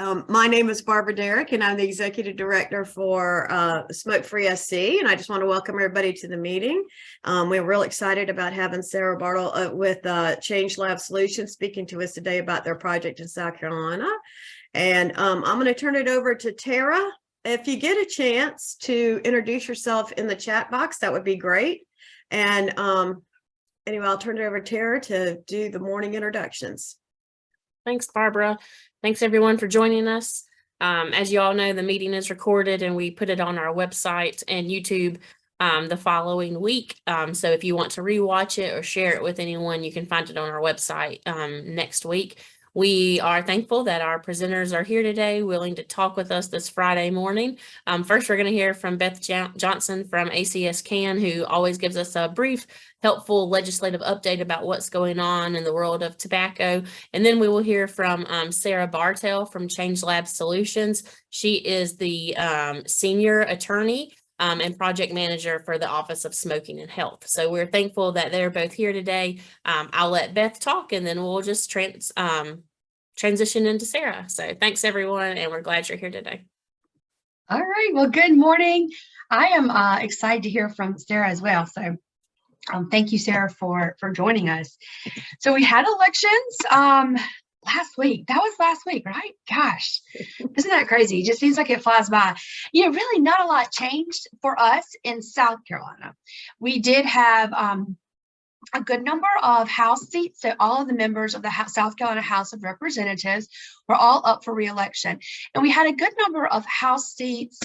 My name is Barbara Derrick, and I'm the Executive Director for Smoke Free SC, and I just want to welcome everybody to the meeting. We're real excited about having Sara Bartel with ChangeLab Solutions speaking to us today about their project in South Carolina. And I'm going to turn it over to Tara. If you get a chance to introduce yourself in the chat box, that would be great. And anyway, I'll turn it over to Tara to do the morning introductions. Thanks, Barbara. Thanks, everyone, for joining us. As you all know, the meeting is recorded and we put it on our website and YouTube the following week. So if you want to rewatch it or share it with anyone, you can find it on our website next week. We are thankful that our presenters are here today, willing to talk with us this Friday morning. First, we're going to hear from Beth Johnson from ACS CAN, who always gives us a brief, helpful legislative update about what's going on in the world of tobacco. And then we will hear from Sara Bartel from ChangeLab Solutions. She is the senior attorney and project manager for the Office of Smoking and Health. So we're thankful that they're both here today. I'll let Beth talk and then we'll just transition into Sara. So thanks, everyone, and we're glad you're here today. All right, well, good morning. I am excited to hear from Sara as well. So thank you, Sara, for joining us. So we had elections last week. That was last week, right? Gosh, isn't that crazy? It just seems like it flies by. You know, really not a lot changed for us in South Carolina. We did have a good number of House seats. So all of the members of the South Carolina House of Representatives were all up for re-election. And we had a good number of House seats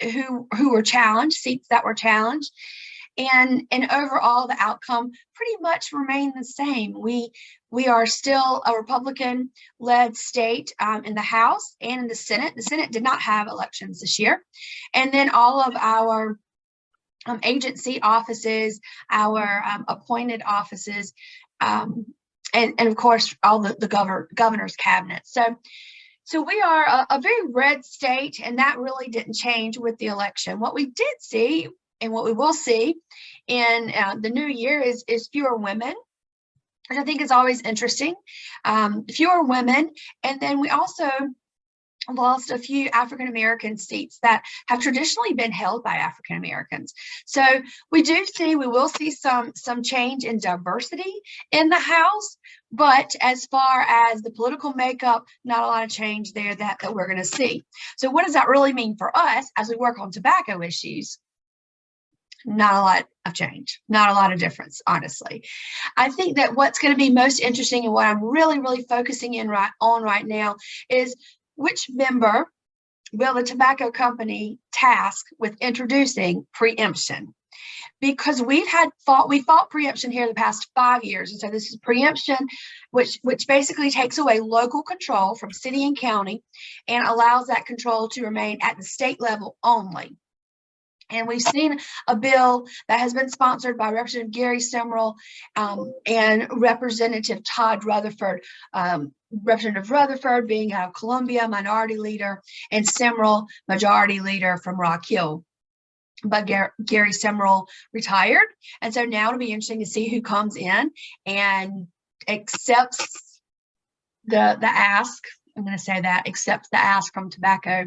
who were challenged, seats that were challenged. And overall, the outcome pretty much remained the same. We are still a Republican-led state in the House and in the Senate. The Senate did not have elections this year. And then all of our agency offices, our appointed offices, and of course, all the governor's cabinet. So we are a very red state, and that really didn't change with the election. What we did see and what we will see in the new year is fewer women, which I think is always interesting. Fewer women, and then we also lost a few African-American seats that have traditionally been held by African-Americans. So we will see some change in diversity in the House, but as far as the political makeup, not a lot of change there that we're going to see. So what does that really mean for us as we work on tobacco issues? Not a lot of change, not a lot of difference, honestly. I think that what's going to be most interesting and what I'm really, really focusing in on right now is which member will the tobacco company task with introducing preemption? Because we fought preemption here the past 5 years. And so this is preemption, which basically takes away local control from city and county and allows that control to remain at the state level only. And we've seen a bill that has been sponsored by Representative Gary Semrell and Representative Todd Rutherford. Representative Rutherford being out of Columbia, minority leader, and Semrell, majority leader from Rock Hill. But Gary Semrell retired. And so now it'll be interesting to see who comes in and accepts the ask. I'm going to say that, accepts the ask from tobacco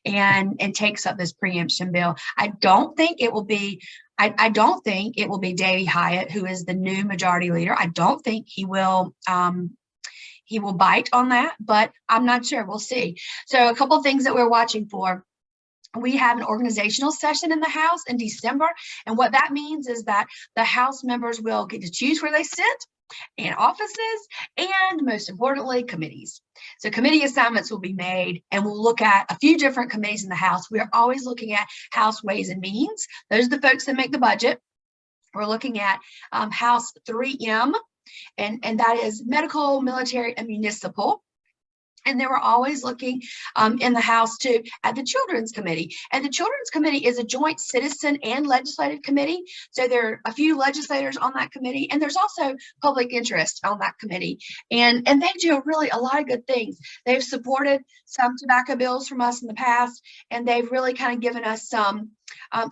and takes up this preemption bill. I don't think it will be Davey Hyatt, who is the new majority leader. I don't think he will bite on that, but I'm not sure. We'll see. So a couple of things that we're watching for. We have an organizational session in the House in December. And what that means is that the House members will get to choose where they sit in offices and, most importantly, committees. So committee assignments will be made, and we'll look at a few different committees in the House. We're always looking at House Ways and Means. Those are the folks that make the budget. We're looking at House 3M, and that is medical, military, and municipal. And they were always looking in the House too at the Children's Committee. And the Children's Committee is a joint citizen and legislative committee. So there are a few legislators on that committee, and there's also public interest on that committee. And they do really a lot of good things. They've supported some tobacco bills from us in the past, and they've really kind of given us some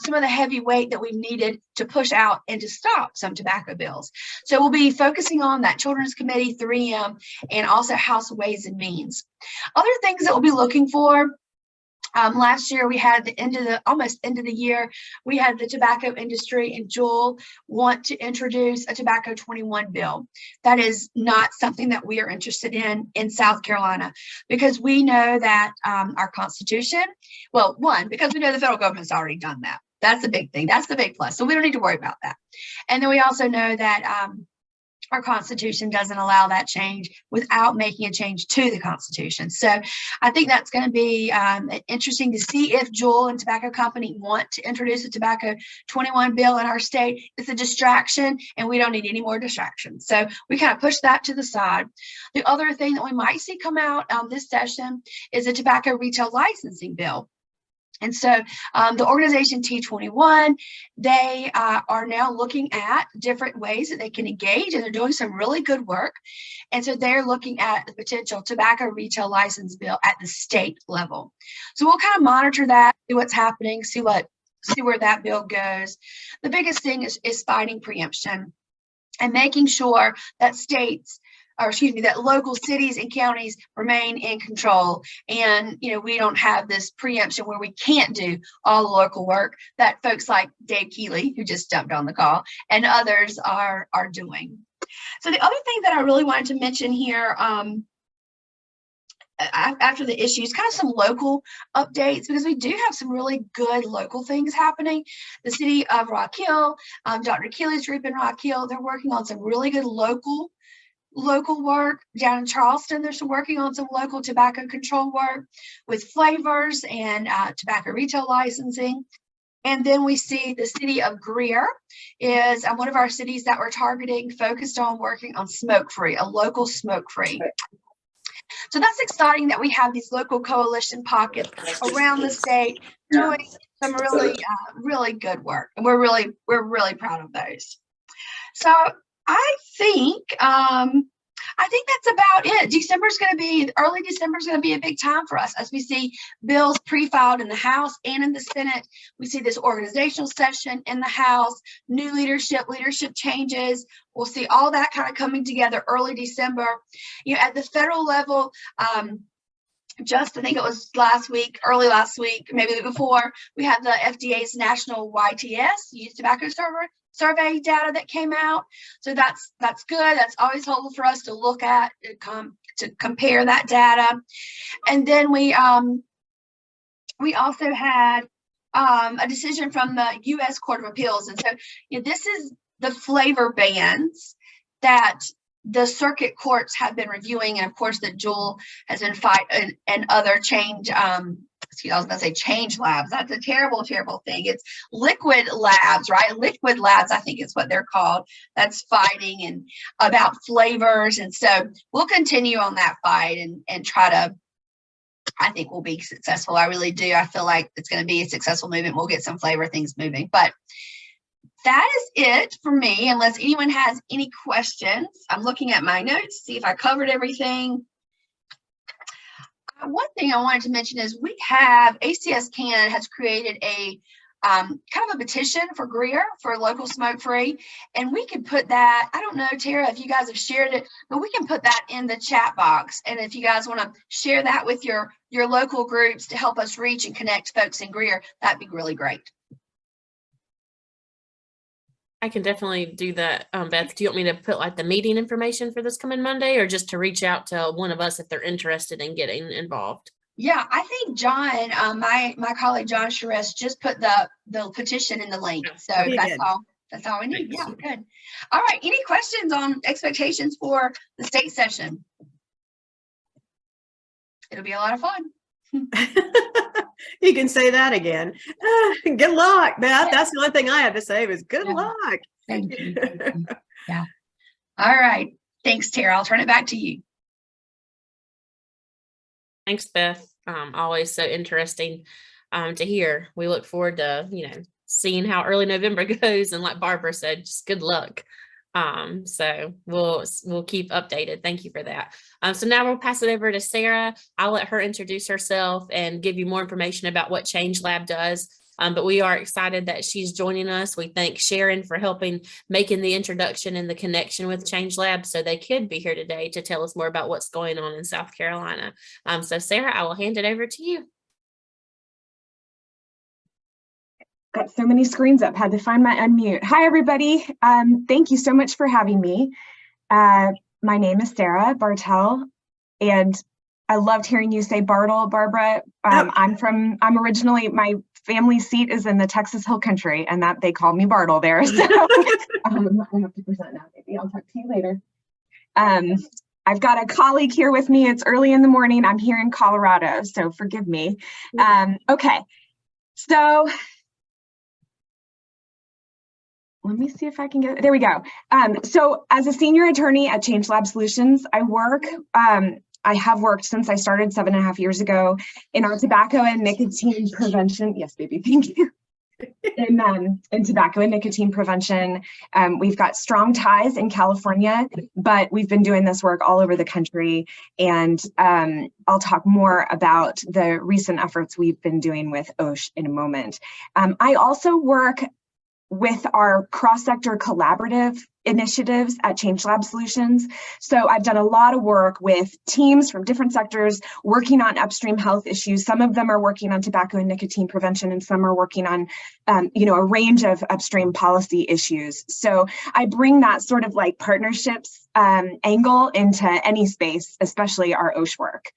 some of the heavy weight that we've needed to push out and to stop some tobacco bills. So we'll be focusing on that Children's Committee, 3M, and also House Ways and Means. Other things that we'll be looking for. Last year we had almost end of the year, we had the tobacco industry and Joel want to introduce a tobacco 21 bill. That is not something that we are interested in South Carolina, because we know that our Constitution, well, one, because we know the federal government's already done that. That's the big thing. That's the big plus. So we don't need to worry about that. And then we also know that our Constitution doesn't allow that change without making a change to the Constitution. So I think that's going to be interesting to see if Joel and Tobacco Company want to introduce a tobacco 21 bill in our state. It's a distraction, and we don't need any more distractions. So we kind of push that to the side. The other thing that we might see come out this session is a tobacco retail licensing bill. And so the organization T21, they are now looking at different ways that they can engage, and they're doing some really good work. And so they're looking at the potential tobacco retail license bill at the state level. So we'll kind of monitor that, see what's happening, see where that bill goes. The biggest thing is fighting preemption and making sure that that local cities and counties remain in control. And, we don't have this preemption where we can't do all the local work that folks like Dave Keeley, who just jumped on the call, and others are doing. So the other thing that I really wanted to mention here, after the issues, kind of some local updates, because we do have some really good local things happening. The city of Rock Hill, Dr. Keeley's group in Rock Hill, they're working on some really good local work. Down in Charleston, they're working on some local tobacco control work with flavors and tobacco retail licensing. And then we see the city of Greer is one of our cities that we're targeting, focused on working on smoke-free, a local smoke-free. So that's exciting that we have these local coalition pockets around the state doing some really good work, and we're really proud of those. So I think that's about it. Early December is going to be a big time for us as we see bills pre-filed in the House and in the Senate. We see this organizational session in the House, new leadership changes. We'll see all that kind of coming together early December. At the federal level, I think it was early last week, maybe the week before, we had the FDA's national YTS, Youth Tobacco Survey data that came out. So that's good. That's always helpful for us to look at, to compare that data. And then we also had a decision from the U.S. Court of Appeals. And so this is the flavor bans that the circuit courts have been reviewing, and of course that Joel has been fighting, and other ChangeLabs. That's a terrible thing. It's Liquid Labs, right? Liquid Labs, I think is what they're called. That's fighting and about flavors. And so we'll continue on that fight and try to, I think we'll be successful. I really do. I feel like it's going to be a successful movement. We'll get some flavor things moving. But that is it for me, unless anyone has any questions. I'm looking at my notes, see if I covered everything. One thing I wanted to mention is ACS Can has created a kind of a petition for Greer for local smoke-free, and we can put that, I don't know, Tara, if you guys have shared it, but we can put that in the chat box. And if you guys want to share that with your local groups to help us reach and connect folks in Greer, that'd be really great. I can definitely do that. Beth, do you want me to put like the meeting information for this coming Monday, or just to reach out to one of us if they're interested in getting involved? Yeah, I think John, my colleague John Charest just put the petition in the link. So that's all we need. Yeah, good. All right. Any questions on expectations for the state session? It'll be a lot of fun. You can say that again. Good luck, Beth. That's the only thing I had to say was good luck. Thank you. Yeah. All right. Thanks, Tara. I'll turn it back to you. Thanks, Beth. Always so interesting to hear. We look forward to, seeing how early November goes. And like Barbara said, just good luck. So we'll keep updated. Thank you for that. So now we'll pass it over to Sara. I'll let her introduce herself and give you more information about what ChangeLab does. But we are excited that she's joining us. We thank Sharon for helping making the introduction and the connection with ChangeLab so they could be here today to tell us more about what's going on in South Carolina. So Sarah, I will hand it over to you. Got so many screens up, had to find my unmute. Hi, everybody. Thank you so much for having me. My name is Sara Bartel, and I loved hearing you say Bartel, Barbara. I'm originally, my family seat is in the Texas Hill Country, and that they call me Bartel there. So I have to present now, maybe I'll talk to you later. I've got a colleague here with me. It's early in the morning. I'm here in Colorado, so forgive me. Okay, so let me see if I can get, there we go. So as a senior attorney at ChangeLab Solutions, I have worked since I started 7.5 years ago in our tobacco and nicotine prevention. Yes, baby, thank you. In tobacco and nicotine prevention. We've got strong ties in California, but we've been doing this work all over the country. And I'll talk more about the recent efforts we've been doing with OSH in a moment. I also work with our cross-sector collaborative initiatives at ChangeLab Solutions. So I've done a lot of work with teams from different sectors working on upstream health issues. Some of them are working on tobacco and nicotine prevention, and some are working on, a range of upstream policy issues. So I bring that sort of like partnerships angle into any space, especially our OSH work.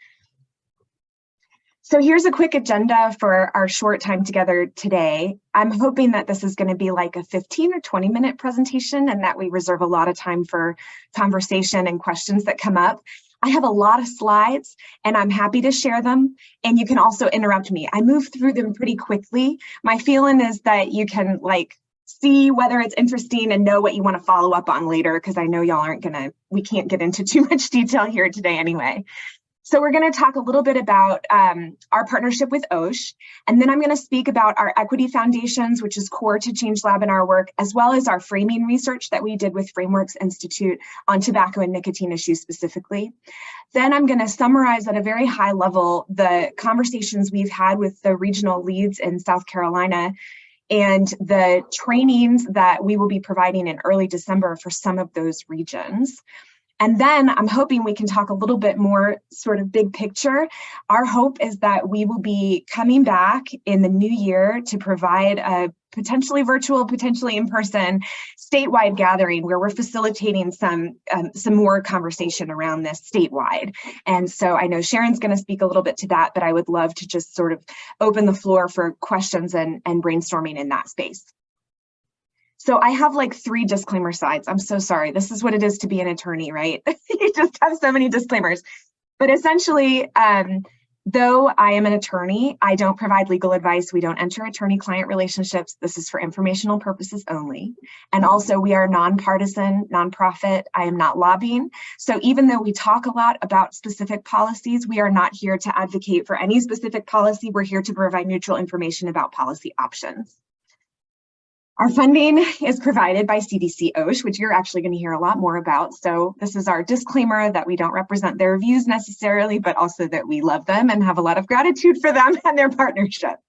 So here's a quick agenda for our short time together today. I'm hoping that this is going to be like a 15 or 20 minute presentation and that we reserve a lot of time for conversation and questions that come up. I have a lot of slides and I'm happy to share them, and you can also interrupt me. I move through them pretty quickly. My feeling is that you can see whether it's interesting and know what you want to follow up on later, because I know y'all we can't get into too much detail here today anyway. So we're going to talk a little bit about our partnership with OSH, and then I'm going to speak about our equity foundations, which is core to ChangeLab in our work, as well as our framing research that we did with Frameworks Institute on tobacco and nicotine issues specifically. Then I'm going to summarize at a very high level the conversations we've had with the regional leads in South Carolina and the trainings that we will be providing in early December for some of those regions. And then I'm hoping we can talk a little bit more sort of big picture. Our hope is that we will be coming back in the new year to provide a potentially virtual, potentially in-person statewide gathering where we're facilitating some more conversation around this statewide. And so I know Sharon's going to speak a little bit to that, but I would love to just sort of open the floor for questions and brainstorming in that space. So I have like 3 disclaimer slides. I'm so sorry. This is what it is to be an attorney, right? You just have so many disclaimers. But essentially, though I am an attorney, I don't provide legal advice. We don't enter attorney-client relationships. This is for informational purposes only. And also, we are nonpartisan, nonprofit. I am not lobbying. So even though we talk a lot about specific policies, we are not here to advocate for any specific policy. We're here to provide neutral information about policy options. Our funding is provided by CDC OSH, which you're actually going to hear a lot more about. So this is our disclaimer that we don't represent their views necessarily, but also that we love them and have a lot of gratitude for them and their partnership.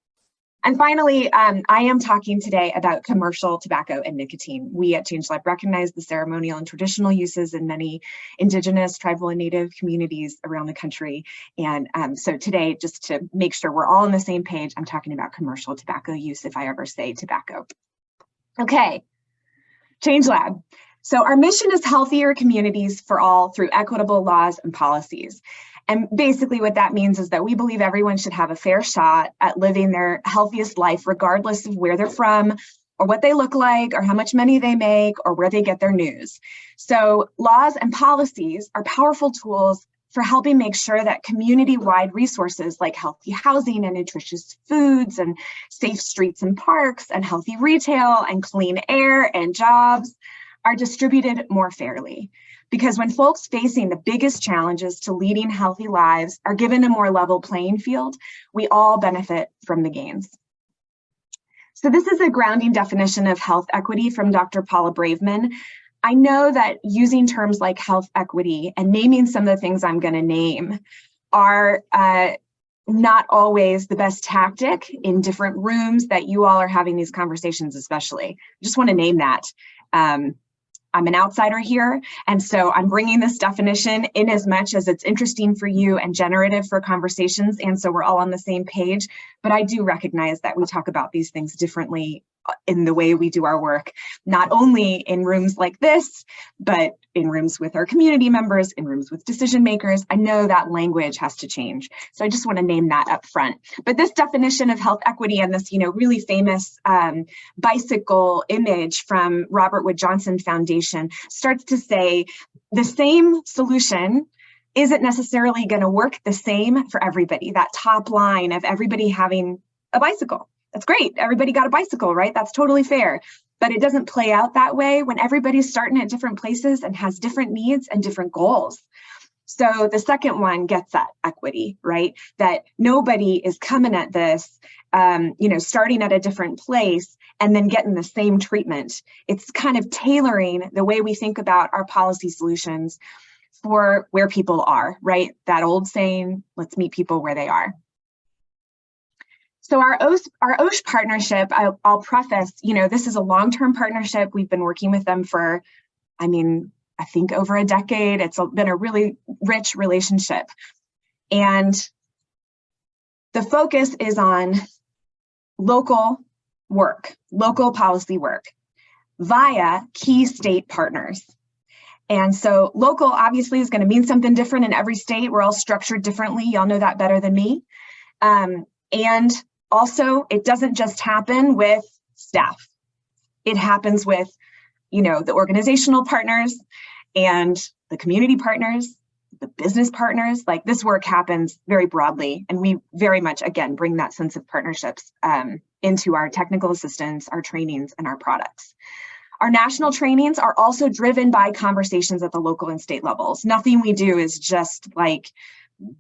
And finally, I am talking today about commercial tobacco and nicotine. We at ChangeLab recognize the ceremonial and traditional uses in many Indigenous, tribal, and Native communities around the country. And so today, just to make sure we're all on the same page, I'm talking about commercial tobacco use if I ever say tobacco. Okay, ChangeLab. So our mission is healthier communities for all through equitable laws and policies. And basically what that means is that we believe everyone should have a fair shot at living their healthiest life, regardless of where they're from, or what they look like, or how much money they make, or where they get their news. So laws and policies are powerful tools for helping make sure that community-wide resources like healthy housing and nutritious foods and safe streets and parks and healthy retail and clean air and jobs are distributed more fairly. Because when folks facing the biggest challenges to leading healthy lives are given a more level playing field, we all benefit from the gains. So this is a grounding definition of health equity from Dr. Paula Braveman. I know that using terms like health equity and naming some of the things I'm going to name are not always the best tactic in different rooms that you all are having these conversations, especially. I just want to name that. I'm an outsider here, and so I'm bringing this definition in as much as it's interesting for you and generative for conversations, and so we're all on the same page. But I do recognize that we talk about these things differently in the way we do our work, not only in rooms like this, but in rooms with our community members, in rooms with decision makers. I know that language has to change. So I just want to name that up front. But this definition of health equity and this, really famous bicycle image from Robert Wood Johnson Foundation starts to say the same solution isn't necessarily going to work the same for everybody. That top line of everybody having a bicycle. That's great. Everybody got a bicycle, right? That's totally fair. But it doesn't play out that way when everybody's starting at different places and has different needs and different goals. So the second one gets at equity, right? That nobody is coming at this, starting at a different place and then getting the same treatment. It's kind of tailoring the way we think about our policy solutions for where people are, right? That old saying, let's meet people where they are. So our OSH partnership, I'll preface, this is a long-term partnership. We've been working with them for, I think over a decade. It's been a really rich relationship. And the focus is on local work, local policy work via key state partners. And so local obviously is going to mean something different in every state. We're all structured differently. Y'all know that better than me. And also, it doesn't just happen with staff. It happens with, the organizational partners and the community partners, the business partners. Like, this work happens very broadly. And we very much, again, bring that sense of partnerships into our technical assistance, our trainings, and our products. Our national trainings are also driven by conversations at the local and state levels. Nothing we do is just like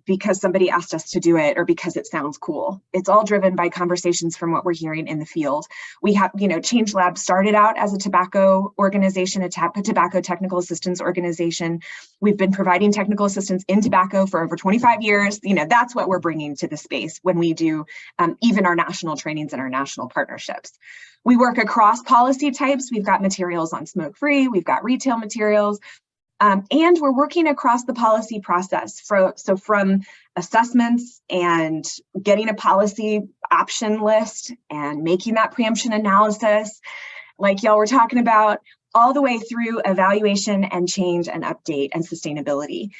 because somebody asked us to do it or because it sounds cool. It's all driven by conversations from what we're hearing in the field. We have, ChangeLab started out as a tobacco organization, a tobacco technical assistance organization. We've been providing technical assistance in tobacco for over 25 years. That's what we're bringing to the space when we do even our national trainings and our national partnerships. We work across policy types. We've got materials on smoke-free. We've got retail materials. And we're working across the policy process. So from assessments and getting a policy option list and making that preemption analysis, like y'all were talking about, all the way through evaluation and change and update and sustainability.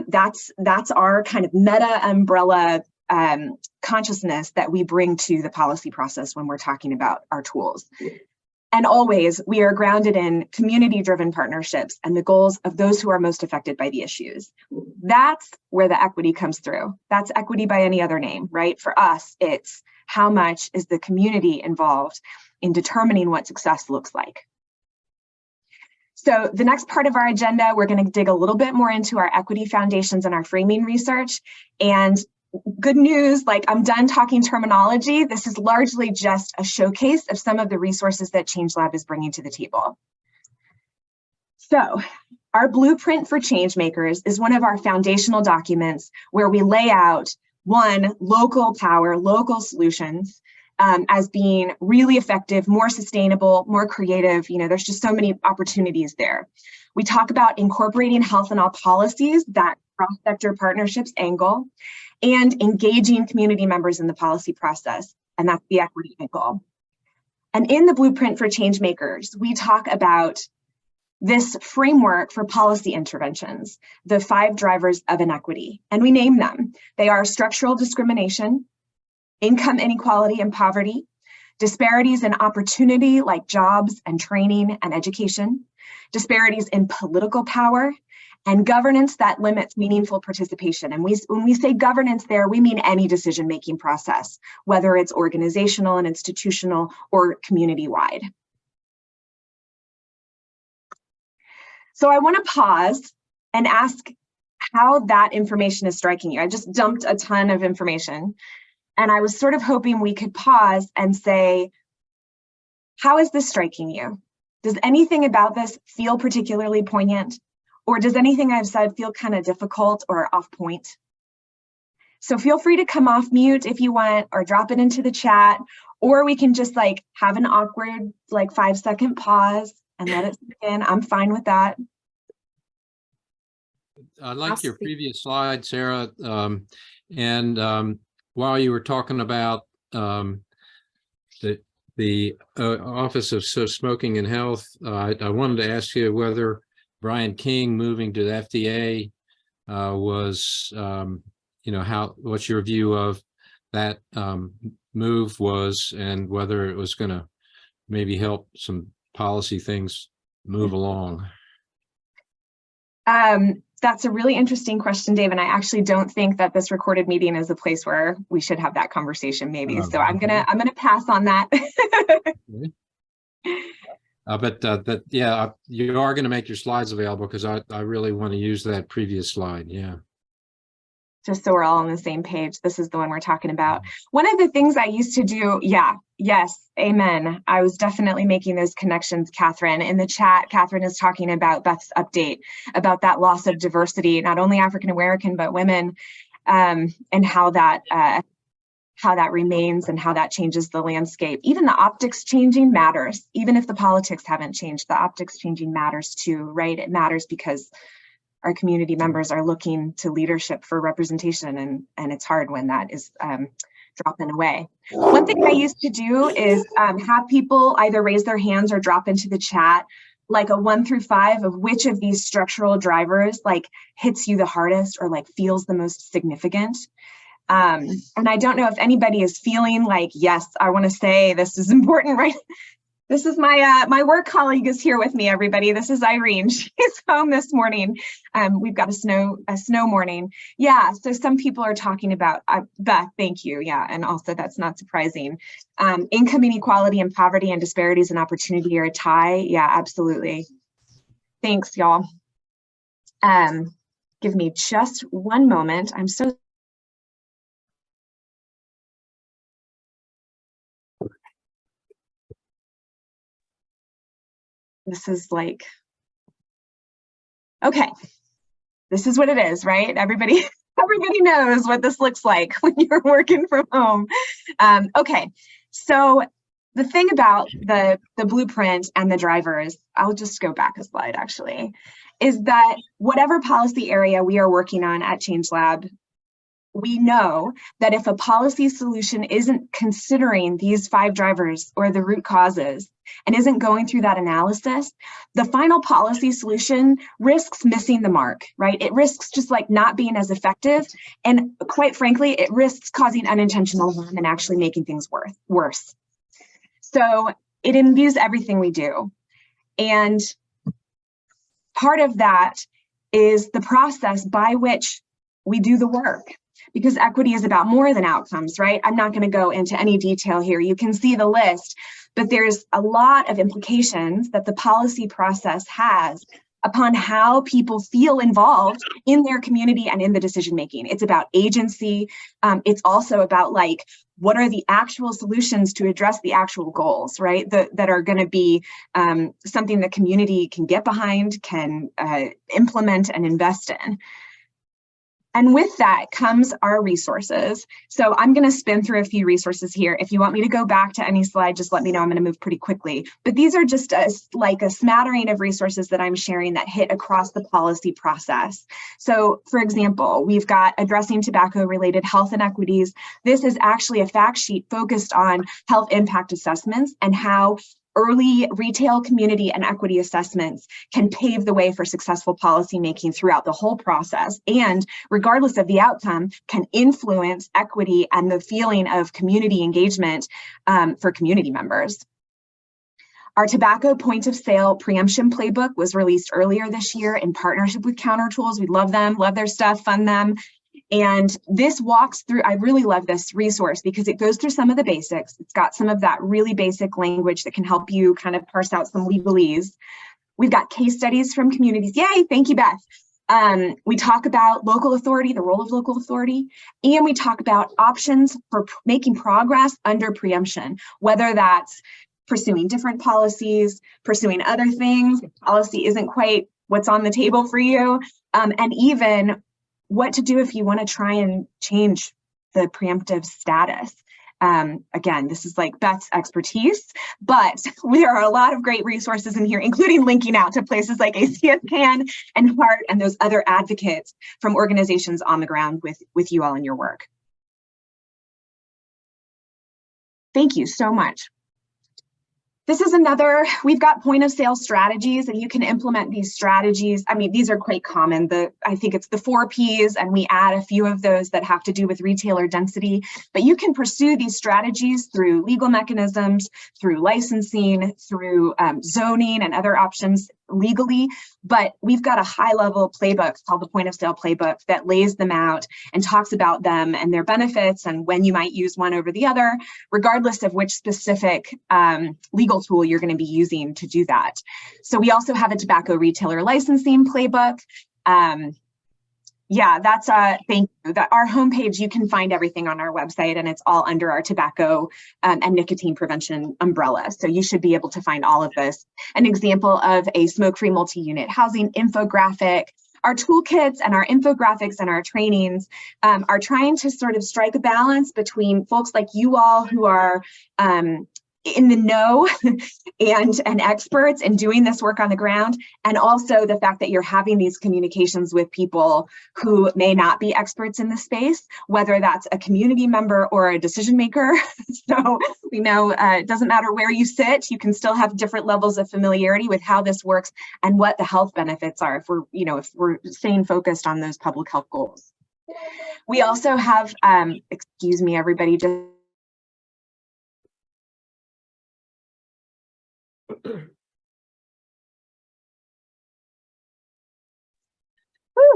That's our kind of meta umbrella consciousness that we bring to the policy process when we're talking about our tools. And always, we are grounded in community-driven partnerships and the goals of those who are most affected by the issues. That's where the equity comes through. That's equity by any other name, right? For us, it's how much is the community involved in determining what success looks like. So the next part of our agenda, we're going to dig a little bit more into our equity foundations and our framing research. And good news, I'm done talking terminology. This is largely just a showcase of some of the resources that ChangeLab is bringing to the table. So our blueprint for change makers is one of our foundational documents where we lay out local power, local solutions as being really effective, more sustainable, more creative. There's just so many opportunities there. We talk about incorporating health in all policies, that cross-sector partnerships angle, and engaging community members in the policy process, and that's the equity angle. And in the blueprint for change makers, we talk about this framework for policy interventions, the 5 drivers of inequity, and we name them. They are structural discrimination, income inequality and poverty, disparities in opportunity like jobs and training and education, disparities in political power, and governance that limits meaningful participation. And when we say governance there, we mean any decision-making process, whether it's organizational and institutional or community-wide. So I want to pause and ask how that information is striking you. I just dumped a ton of information, and I was sort of hoping we could pause and say, how is this striking you? Does anything about this feel particularly poignant? Or does anything I've said feel kind of difficult or off point? So feel free to come off mute if you want, or drop it into the chat, or we can just like have an awkward like 5-second pause and let it sink in. I'm fine with that. I like your speak. previous slide, Sarah. While you were talking about the Office of Smoking and Health, I wanted to ask you whether Brian King moving to the FDA was, what's your view of that move was, and whether it was going to maybe help some policy things move along. That's a really interesting question, Dave, and I actually don't think that this recorded meeting is a place where we should have that conversation, maybe. So I'm gonna pass on that. Okay. But yeah, you are going to make your slides available, because I really want to use that previous slide. Yeah. Just so we're all on the same page. This is the one we're talking about. One of the things I used to do, yes, amen. I was definitely making those connections, Catherine. In the chat, Catherine is talking about Beth's update about that loss of diversity, not only African-American, but women, and how that remains and how that changes the landscape. Even the optics changing matters. Even if the politics haven't changed, the optics changing matters too, right? It matters because our community members are looking to leadership for representation, and it's hard when that is dropping away. One thing I used to do is have people either raise their hands or drop into the chat like a 1 through 5 of which of these structural drivers like hits you the hardest or like feels the most significant. And I don't know if anybody is feeling like, yes, I want to say this is important, right? This is my work colleague is here with me, everybody. This is Irene. She's home this morning. We've got a snow morning. Yeah, so some people are talking about, Beth, thank you. Yeah, and also that's not surprising. Income inequality and poverty and disparities in opportunity are a tie. Yeah, absolutely. Thanks, y'all. Give me just one moment. I'm so this is like, okay, this is what it is, right? Everybody knows what this looks like when you're working from home. Okay, so the thing about the blueprint and the drivers, I'll just go back a slide actually, is that whatever policy area we are working on at ChangeLab, we know that if a policy solution isn't considering these 5 drivers or the root causes and isn't going through that analysis, the final policy solution risks missing the mark, right? It risks just like not being as effective. And quite frankly, it risks causing unintentional harm and actually making things worse. So it imbues everything we do. And part of that is the process by which we do the work. Because equity is about more than outcomes, right? I'm not going to go into any detail here. You can see the list, but there's a lot of implications that the policy process has upon how people feel involved in their community and in the decision making. It's about agency. It's also about like, what are the actual solutions to address the actual goals, right? That are going to be something the community can get behind, can implement and invest in. And with that comes our resources. So I'm going to spin through a few resources here. If you want me to go back to any slide, just let me know. I'm going to move pretty quickly. But these are just like a smattering of resources that I'm sharing that hit across the policy process. So for example, we've got addressing tobacco-related health inequities. This is actually a fact sheet focused on health impact assessments and how early retail, community, and equity assessments can pave the way for successful policymaking throughout the whole process, and regardless of the outcome, can influence equity and the feeling of community engagement for community members. Our tobacco point of sale preemption playbook was released earlier this year in partnership with Counter Tools. We love them, love their stuff, fund them. And this walks through, I really love this resource because it goes through some of the basics. It's got some of that really basic language that can help you kind of parse out some legalese. We've got case studies from communities. Yay, thank you, Beth. We talk about local authority, the role of local authority, and we talk about options for making progress under preemption, whether that's pursuing different policies, pursuing other things, if policy isn't quite what's on the table for you, and even what to do if you want to try and change the preemptive status. Again, this is like Beth's expertise, but there are a lot of great resources in here, including linking out to places like ACSCAN and HEART and those other advocates from organizations on the ground with you all in your work. Thank you so much. This is another, we've got point of sale strategies, and you can implement these strategies. I mean, these are quite common. I think it's the 4 Ps, and we add a few of those that have to do with retailer density, but you can pursue these strategies through legal mechanisms, through licensing, through zoning and other options legally, but we've got a high-level playbook called the point of sale playbook that lays them out and talks about them and their benefits and when you might use one over the other, regardless of which specific legal tool you're going to be using to do that. So we also have a tobacco retailer licensing playbook. Yeah, that's thank you. Our homepage, you can find everything on our website, and it's all under our tobacco and nicotine prevention umbrella. So you should be able to find all of this. An example of a smoke-free multi-unit housing infographic. Our toolkits and our infographics and our trainings are trying to sort of strike a balance between folks like you all who are in the know and experts in doing this work on the ground, and also the fact that you're having these communications with people who may not be experts in the space, whether that's a community member or a decision maker. So we know it doesn't matter where you sit, you can still have different levels of familiarity with how this works and what the health benefits are if we're staying focused on those public health goals. We also have, excuse me, everybody, just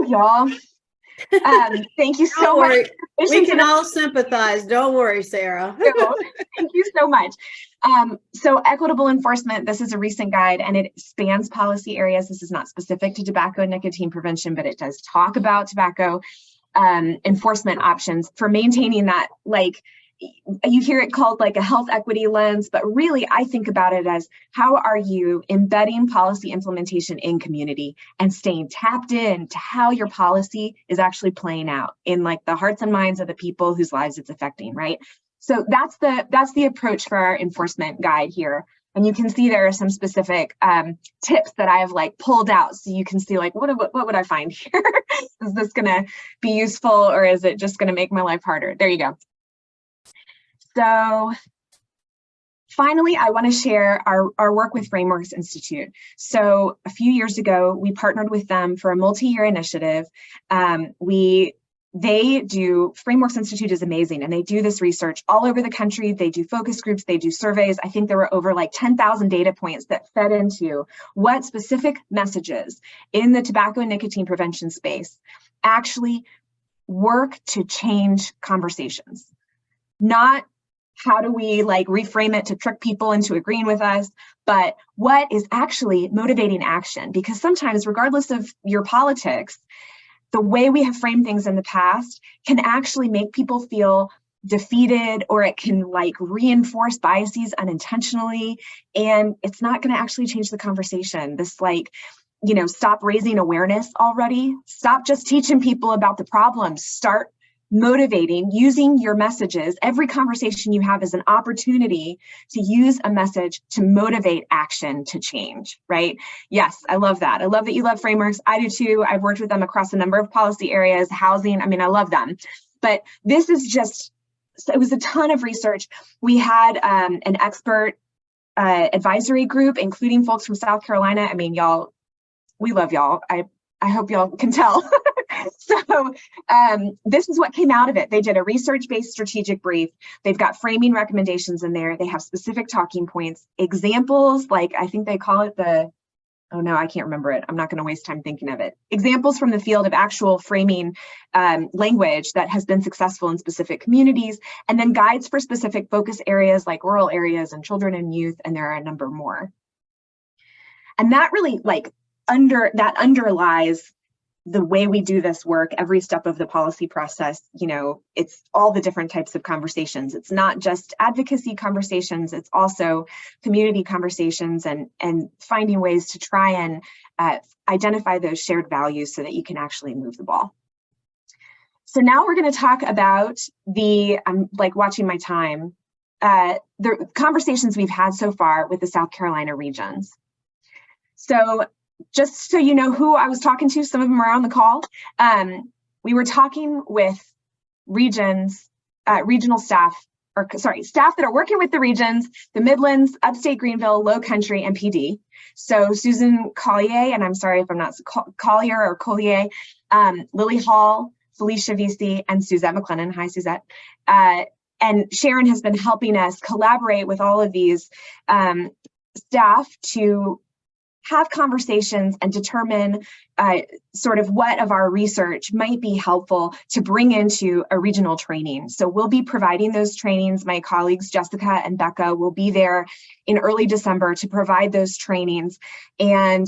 y'all. Thank you so much. We can all sympathize. Don't worry, Sarah. Thank you so much. So equitable enforcement, this is a recent guide and it spans policy areas. This is not specific to tobacco and nicotine prevention, but it does talk about tobacco enforcement options for maintaining that, like, you hear it called like a health equity lens, but really I think about it as how are you embedding policy implementation in community and staying tapped in to how your policy is actually playing out in like the hearts and minds of the people whose lives it's affecting, right? So that's the approach for our enforcement guide here. And you can see there are some specific tips that I have like pulled out. So you can see like, what would I find here? Is this gonna be useful or is it just gonna make my life harder? There you go. So finally, I want to share our work with Frameworks Institute. So a few years ago, we partnered with them for a multi-year initiative. Frameworks Institute is amazing, and they do this research all over the country. They do focus groups, they do surveys. I think there were over like 10,000 data points that fed into what specific messages in the tobacco and nicotine prevention space actually work to change conversations. Not how do we like reframe it to trick people into agreeing with us, but what is actually motivating action? Because sometimes, regardless of your politics, the way we have framed things in the past can actually make people feel defeated, or it can like reinforce biases unintentionally, and it's not going to actually change the conversation. This like, stop raising awareness already. Stop just teaching people about the problems. Start motivating, using your messages. Every conversation you have is an opportunity to use a message to motivate action to change, right? Yes, I love that. I love that you love frameworks. I do too. I've worked with them across a number of policy areas, housing. I mean, I love them. But this is just, it was a ton of research. We had an expert advisory group, including folks from South Carolina. I mean, y'all, we love y'all. I hope y'all can tell. So this is what came out of it. They did a research-based strategic brief. They've got framing recommendations in there. They have specific talking points, examples, like I think they call it oh no, I can't remember it. I'm not going to waste time thinking of it. Examples from the field of actual framing language that has been successful in specific communities, and then guides for specific focus areas like rural areas and children and youth, and there are a number more. And that really underlies the way we do this work every step of the policy process. It's all the different types of conversations. It's not just advocacy conversations, it's also community conversations and finding ways to try and identify those shared values so that you can actually move the ball. So now we're going to talk about I'm like watching my time, the conversations we've had so far with the South Carolina regions. So just so you know who I was talking to, some of them are on the call. We were talking with regions, regional staff, or sorry, staff that are working with the regions, the Midlands, Upstate Greenville, Low Country, and PD. So Susan Collier, and I'm sorry if I'm not Collier or Collier, Lily Hall, Felicia Vesey, and Suzette McLennan. Hi, Suzette. And Sharon has been helping us collaborate with all of these staff to have conversations and determine sort of what of our research might be helpful to bring into a regional training. So we'll be providing those trainings. My colleagues, Jessica and Becca, will be there in early December to provide those trainings. And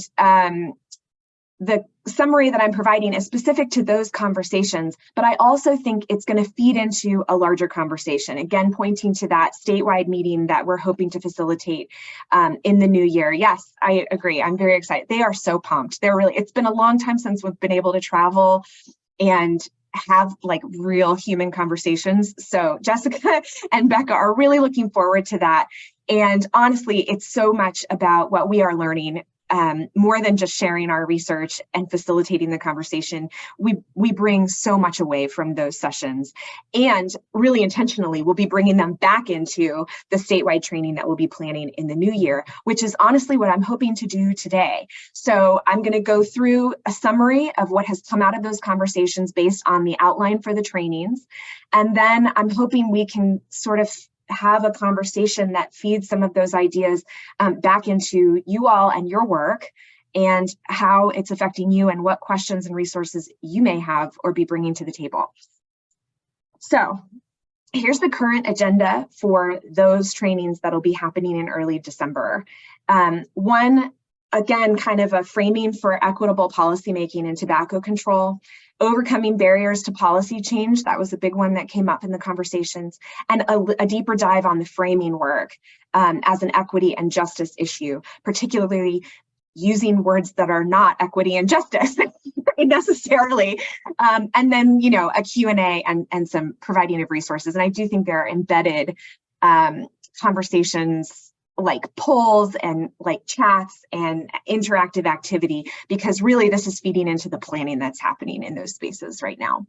the summary that I'm providing is specific to those conversations, but I also think it's going to feed into a larger conversation, again, pointing to that statewide meeting that we're hoping to facilitate in the new year. Yes, I agree. I'm very excited. They are so pumped. It's been a long time since we've been able to travel and have like real human conversations. So Jessica and Becca are really looking forward to that. And honestly, it's so much about what we are learning. More than just sharing our research and facilitating the conversation, we bring so much away from those sessions, and really intentionally we'll be bringing them back into the statewide training that we'll be planning in the new year, which is honestly what I'm hoping to do today. So I'm going to go through a summary of what has come out of those conversations based on the outline for the trainings, and then I'm hoping we can sort of have a conversation that feeds some of those ideas back into you all and your work and how it's affecting you and what questions and resources you may have or be bringing to the table. So here's the current agenda for those trainings that'll be happening in early December. One, again, kind of a framing for equitable policymaking and tobacco control. Overcoming barriers to policy change, that was a big one that came up in the conversations, and a deeper dive on the framing work as an equity and justice issue, particularly using words that are not equity and justice necessarily, and then, you know, a Q&A and some providing of resources. And I do think there are embedded conversations like polls and like chats and interactive activity, because really this is feeding into the planning that's happening in those spaces right now.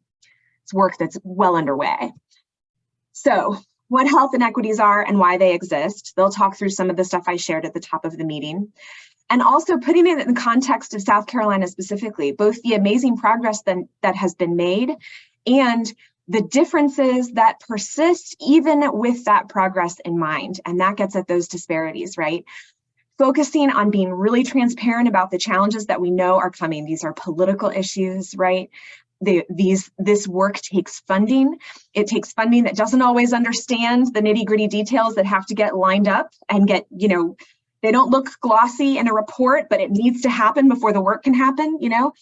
It's work that's well underway. So what health inequities are and why they exist. They'll talk through some of the stuff I shared at the top of the meeting. And also putting it in the context of South Carolina specifically, both the amazing progress that has been made and the differences that persist even with that progress in mind. And that gets at those disparities, right? Focusing on being really transparent about the challenges that we know are coming. These are political issues, right? This work takes funding. It takes funding that doesn't always understand the nitty-gritty details that have to get lined up and get, you know, they don't look glossy in a report, but it needs to happen before the work can happen, you know?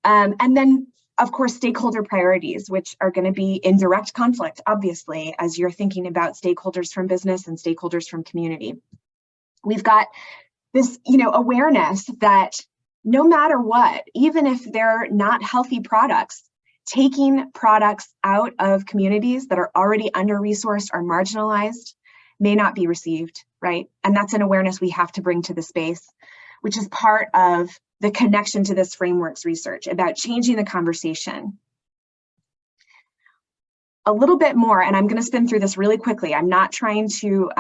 And then, of course, stakeholder priorities, which are going to be in direct conflict, obviously, as you're thinking about stakeholders from business and stakeholders from community. We've got this, you know, awareness that no matter what, even if they're not healthy products, taking products out of communities that are already under-resourced or marginalized may not be received, right? And that's an awareness we have to bring to the space, which is part of the connection to this frameworks research about changing the conversation. A little bit more, and I'm going to spin through this really quickly. I'm not trying to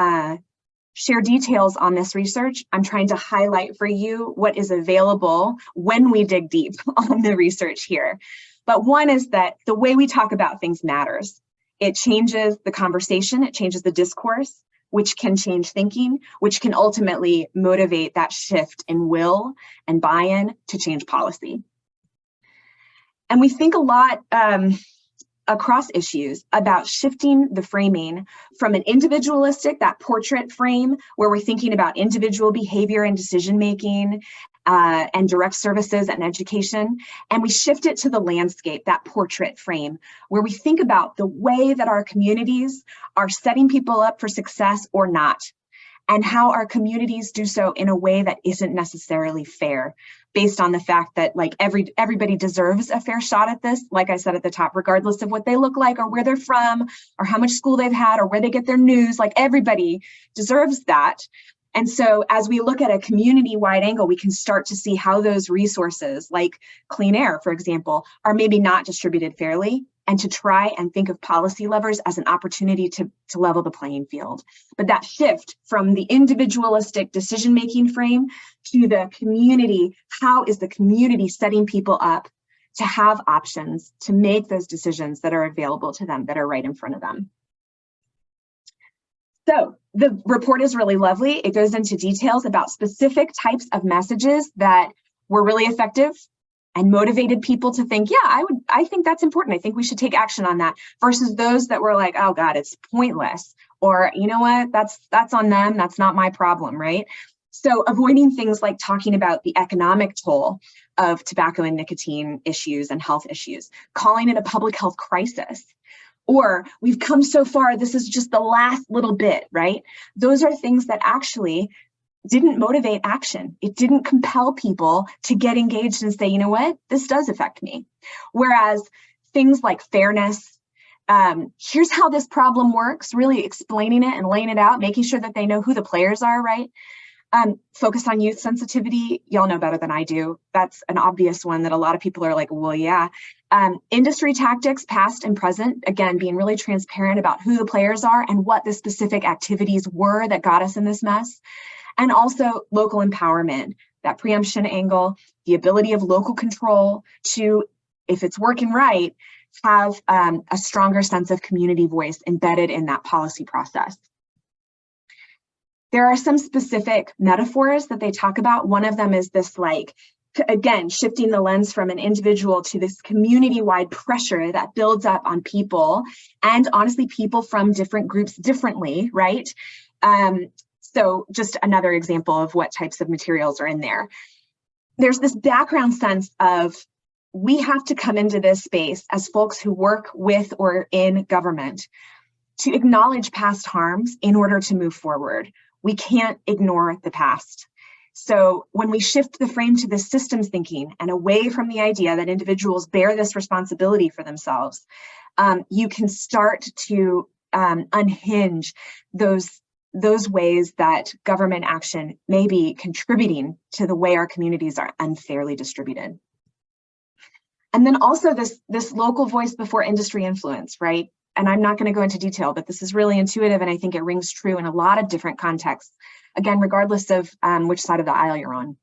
share details on this research. I'm trying to highlight for you what is available when we dig deep on the research here. But one is that the way we talk about things matters. It changes the conversation, it changes the discourse, which can change thinking, which can ultimately motivate that shift in will and buy-in to change policy. And we think a lot across issues about shifting the framing from an individualistic, that portrait frame, where we're thinking about individual behavior and decision-making and direct services and education, and we shift it to the landscape, that portrait frame, where we think about the way that our communities are setting people up for success or not, and how our communities do so in a way that isn't necessarily fair. based on the fact that like everybody deserves a fair shot at this, like I said at the top, regardless of what they look like or where they're from or how much school they've had or where they get their news, like everybody deserves that. And so as we look at a community-wide angle, we can start to see how those resources like clean air, for example, are maybe not distributed fairly, and to try and think of policy levers as an opportunity to level the playing field. But that shift from the individualistic decision-making frame to the community, how is the community setting people up to have options, to make those decisions that are available to them, that are right in front of them? So the report is really lovely. It goes into details about specific types of messages that were really effective and motivated people to think, yeah, I think that's important. I think we should take action on that, versus those that were like, oh God, it's pointless. Or, you know what, that's on them. That's not my problem, right? So avoiding things like talking about the economic toll of tobacco and nicotine issues and health issues, calling it a public health crisis. Or we've come so far, this is just the last little bit, right? Those are things that actually didn't motivate action. It didn't compel people to get engaged and say, you know what, this does affect me. Whereas things like fairness, here's how this problem works, really explaining it and laying it out, making sure that they know who the players are, right? Focus on youth sensitivity. Y'all know better than I do. That's an obvious one that a lot of people are like, well, yeah. Industry tactics, past and present, again, being really transparent about who the players are and what the specific activities were that got us in this mess. And also local empowerment, that preemption angle, the ability of local control to, if it's working right, have a stronger sense of community voice embedded in that policy process. There are some specific metaphors that they talk about. One of them is this, like, again, shifting the lens from an individual to this community-wide pressure that builds up on people, and honestly, people from different groups differently, right? So just another example of what types of materials are in there. There's this background sense of, we have to come into this space as folks who work with or in government to acknowledge past harms in order to move forward. We can't ignore the past. So when we shift the frame to this systems thinking and away from the idea that individuals bear this responsibility for themselves, you can start to unhinge those ways that government action may be contributing to the way our communities are unfairly distributed. And then also this local voice before industry influence, right? And I'm not going to go into detail, but this is really intuitive, and I think it rings true in a lot of different contexts, again, regardless of which side of the aisle you're on.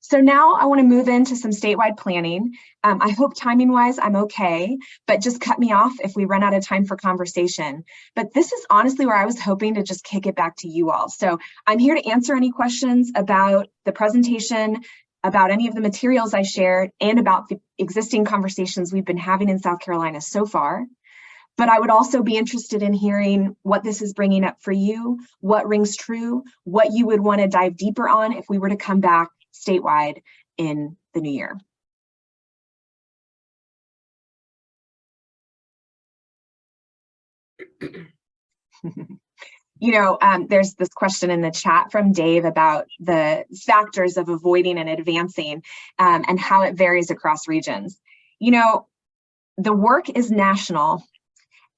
So now I want to move into some statewide planning. I hope timing wise I'm okay, but just cut me off if we run out of time for conversation. But this is honestly where I was hoping to just kick it back to you all. So I'm here to answer any questions about the presentation, about any of the materials I shared, and about the existing conversations we've been having in South Carolina so far. But I would also be interested in hearing what this is bringing up for you, what rings true, what you would want to dive deeper on if we were to come back statewide in the new year. You know, there's this question in the chat from Dave about the factors of avoiding and advancing and how it varies across regions. You know, the work is national.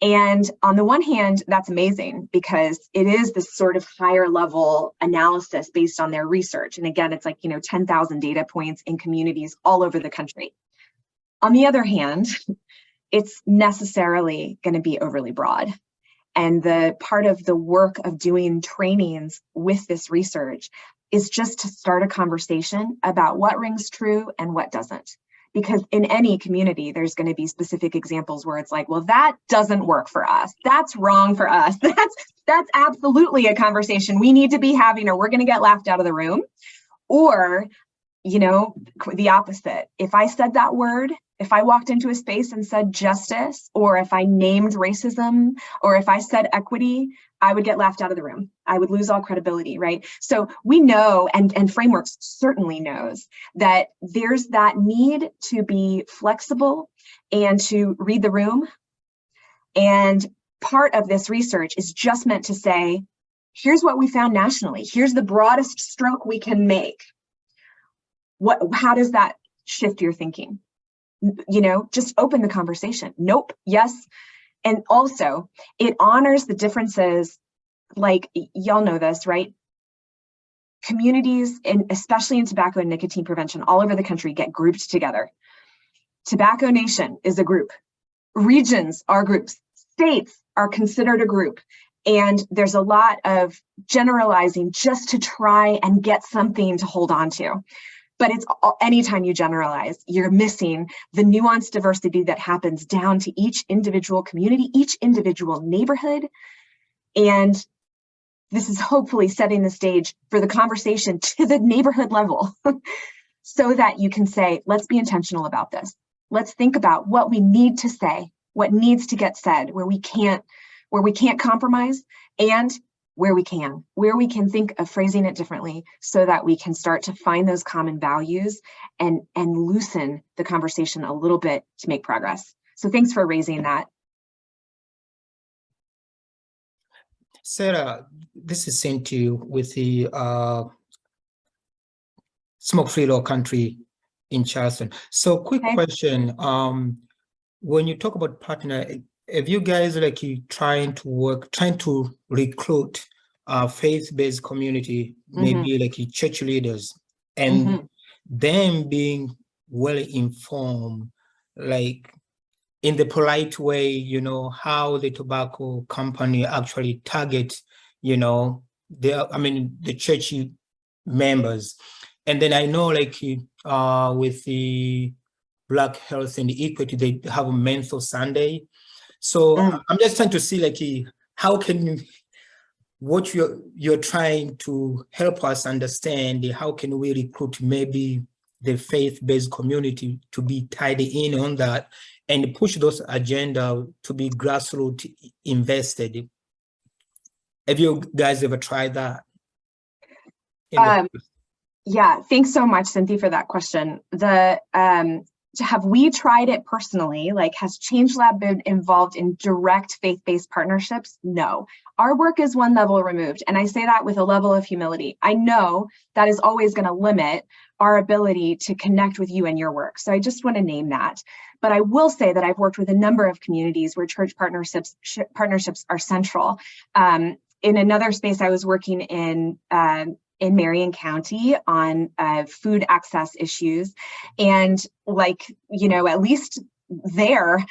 And on the one hand, that's amazing because it is this sort of higher level analysis based on their research. And again, it's like, you know, 10,000 data points in communities all over the country. On the other hand, it's necessarily going to be overly broad. And the part of the work of doing trainings with this research is just to start a conversation about what rings true and what doesn't. Because in any community, there's going to be specific examples where it's like, well, that doesn't work for us. That's wrong for us. That's absolutely a conversation we need to be having, or we're going to get laughed out of the room. Or, you know, the opposite. If I said that word, if I walked into a space and said justice, or if I named racism, or if I said equity, I would get laughed out of the room. I would lose all credibility, right? So we know, and Frameworks certainly knows, that there's that need to be flexible and to read the room. And part of this research is just meant to say, here's what we found nationally. Here's the broadest stroke we can make. How does that shift your thinking? You know, just open the conversation. Nope, yes. And also it honors the differences. Like, y'all know this, right? Communities, and especially in tobacco and nicotine prevention all over the country, get grouped together. Tobacco Nation is a group. Regions are groups. States are considered a group. And there's a lot of generalizing just to try and get something to hold on to. But it's anytime you generalize, you're missing the nuanced diversity that happens down to each individual community, each individual neighborhood. And this is hopefully setting the stage for the conversation to the neighborhood level so that you can say, let's be intentional about this. Let's think about what we need to say, what needs to get said, where we can't compromise, and where we can think of phrasing it differently so that we can start to find those common values and loosen the conversation a little bit to make progress. So thanks for raising that. Sarah, this is sent to you with the Smoke-Free Law Country in Charleston. So quick question, when you talk about partner, have you guys trying to recruit faith-based community, maybe like church leaders, and them being well informed, like in the polite way, you know, how the tobacco company actually target, you know, the church members. And then I know with the Black Health and Equity, they have a Mental Sunday. So I'm just trying to see how can you, what you're trying to help us understand, how can we recruit maybe the faith-based community to be tied in on that and push those agenda to be grassroots invested. Have you guys ever tried that? Yeah, thanks so much, Cynthia, for that question. Have we tried it personally? Like, has ChangeLab been involved in direct faith-based partnerships? No. Our work is one level removed, and I say that with a level of humility. I know that is always going to limit our ability to connect with you and your work. So I just want to name that. But I will say that I've worked with a number of communities where church partnerships are central. In another space, I was working in Marion County on food access issues. And at least there,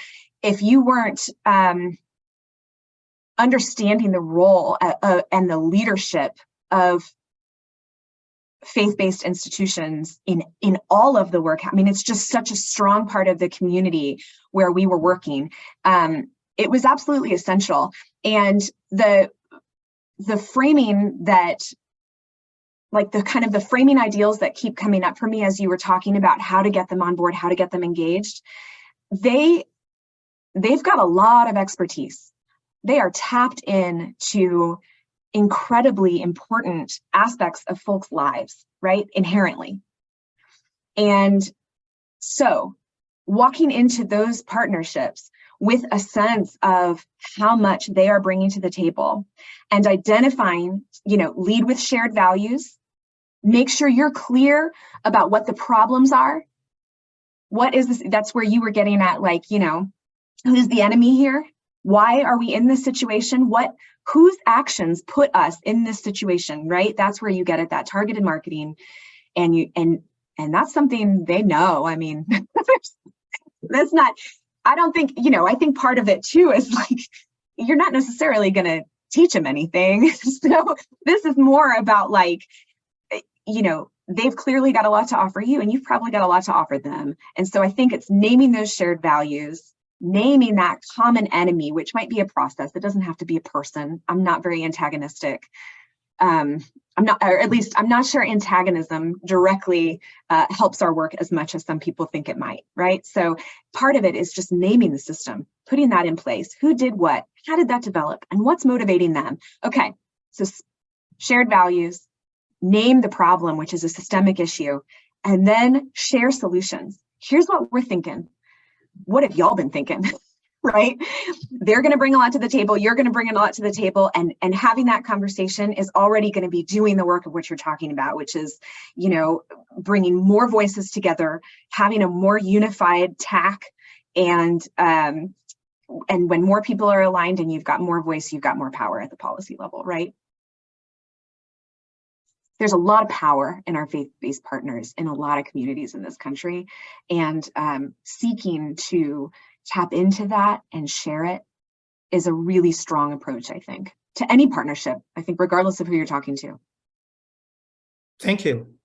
if you weren't understanding the role and the leadership of faith-based institutions in all of the work, I mean, it's just such a strong part of the community where we were working. It was absolutely essential. And the framing that, the framing ideals that keep coming up for me as you were talking about how to get them on board, how to get them engaged, they've got a lot of expertise. They are tapped into incredibly important aspects of folks' lives, right? Inherently. And so walking into those partnerships with a sense of how much they are bringing to the table and identifying, lead with shared values, make sure you're clear about what the problems are. What is this? That's where you were getting at, who's the enemy here? Why are we in this situation? Whose actions put us in this situation, right? That's where you get at that targeted marketing, and that's something they know. I mean, that's not, I don't think, I think part of it too is you're not necessarily going to teach them anything. So this is more about they've clearly got a lot to offer you, and you've probably got a lot to offer them. And so I think it's naming those shared values, naming that common enemy, which might be a process. It doesn't have to be a person. I'm not very antagonistic. I'm not sure antagonism directly helps our work as much as some people think it might, right? So part of it is just naming the system, putting that in place. Who did what? How did that develop? And what's motivating them? Okay, so shared values, name the problem, which is a systemic issue, and then share solutions. Here's what we're thinking. What have y'all been thinking? right? They're going to bring a lot to the table. You're going to bring a lot to the table, and having that conversation is already going to be doing the work of what you're talking about, which is, you know, bringing more voices together, having a more unified tack, and when more people are aligned and you've got more voice, you've got more power at the policy level, right? There's a lot of power in our faith-based partners in a lot of communities in this country, and seeking to tap into that and share it is a really strong approach, I think, to any partnership, I think, regardless of who you're talking to. Thank you.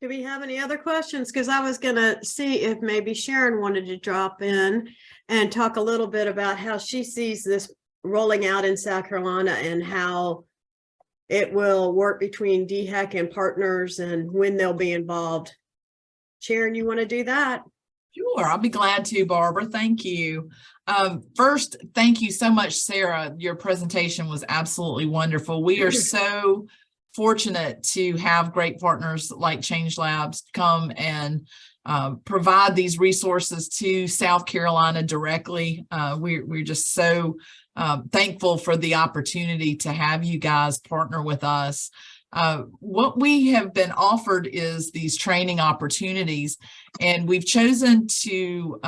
Do we have any other questions? Because I was going to see if maybe Sharon wanted to drop in and talk a little bit about how she sees this rolling out in South Carolina and how it will work between DHEC and partners and when they'll be involved. Sharon, you want to do that? Sure, I'll be glad to, Barbara. Thank you. First, thank you so much, Sarah. Your presentation was absolutely wonderful. We are so fortunate to have great partners like ChangeLabs come and provide these resources to South Carolina directly. We're just so thankful for the opportunity to have you guys partner with us. What we have been offered is these training opportunities, and we've chosen to